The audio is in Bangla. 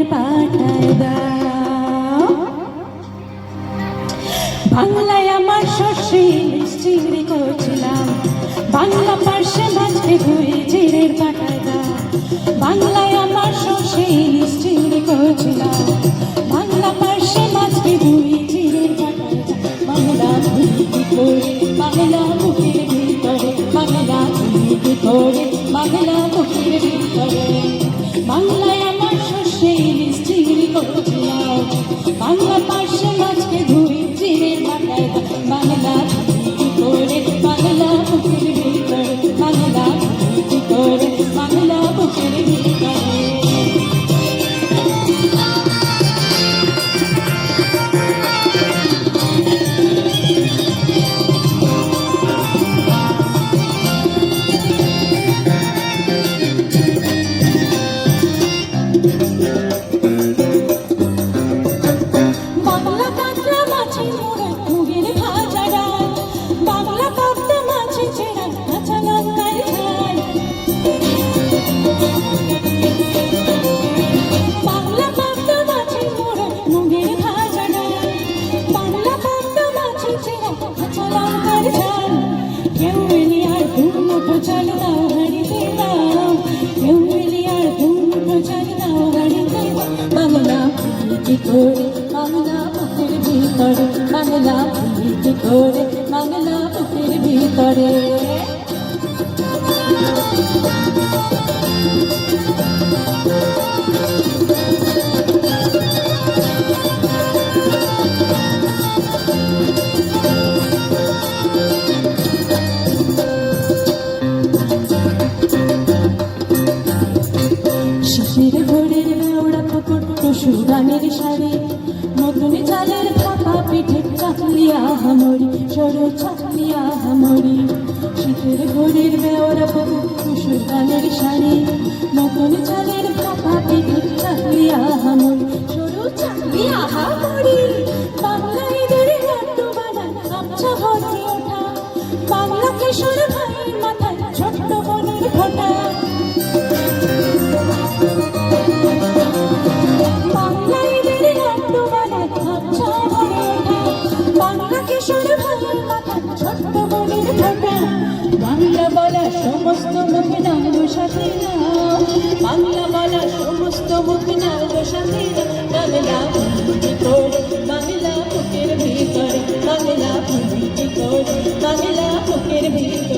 জিরের পাঠায় দাও। বাংলায় আমার শস্যে ইলিশ চিংড়ি করছিলাম, বাংলা পার্শ্বে মাছকে ধুয়ে জিরের পাঠায় দাও। বাংলায় আমার শস্যে ইলিশ চিংড়ি করছিলাম, বাংলা পার্শ্বে মাছকে ধুয়ে জিরের পাঠায় দাও। বাংলা ধুয়ে কি করে বাংলা বুকের ভিতরে, বাংলা ধুয়ে কি করে বাংলা বুকের ভিতরে। বাংলায় আমার শস্যে ইলিশ চিংড়ি করছিলাম, বাংলা পার্শ্বে মাছকে ধুয়ে জিরের পাঠায় দাও। বাংলা ধুয়ে কি করে বাংলা বুকের ভিতরে, বাংলা ধুয়ে কি করে বাংলা বুকের ভিতরে। বাংলা কাঁকড়া মাছের মোড়া মুগের ভাজা ডাল, বাংলা কাঁকড়া মাছের চেরা কাঁচা লঙ্কার ঝাল। বাংলা কাঁকড়া মাছের মোড়া মুগের ভাজা ডাল, বাংলা কাঁকড়া মাছের চেরা কাঁচা লঙ্কার ঝাল। কেউ এলি আর দুমুঠো চাল দাও হাঁড়িতে দাও, কেউ এলি আর দুমুঠো চাল দাও হাঁড়িতে দাও। বাংলা কি করে বাংলা বুকের ভিতরে, বাংলা কি করে বাংলা বুকের ভিতরে। শিশির ভোরের বেওড়া পুকুর টুসু গানের শাড়ি, নতুন চালের ফাঁকা পিঠে চাকলিয়া হামরি, সরু চাকলিয়া হামরি। শীতের ভোরের বেওড়া পুকুর টুসু গানের শাড়ি, নতুন চালের ফাঁকা পিঠে চাকলিয়া হামরি, সরু চাকলিয়া হামরি। বাংলা ঈদের লাড্ডু বানান গামছা ভরে ওঠা, বাংলা কিশোর ভাইয়ের মাথায় ছোট্ট বনের ফোঁটা। বাংলা ঈদের লাড্ডু বানান গামছা ভরে ওঠা, বাংলা কিশোর ভাইয়ের মাথায় ছোট্ট বনের ফোঁটা। বাংলা বলা সমস্ত মুখে নাম সাথে নাও, বাংলা বলা সমস্ত মুখে নাম সাথে নাও। বাংলা কি করে বাংলা বুকের ভিতরে, বাংলা কি করে বাংলা বুকের ভিতরে।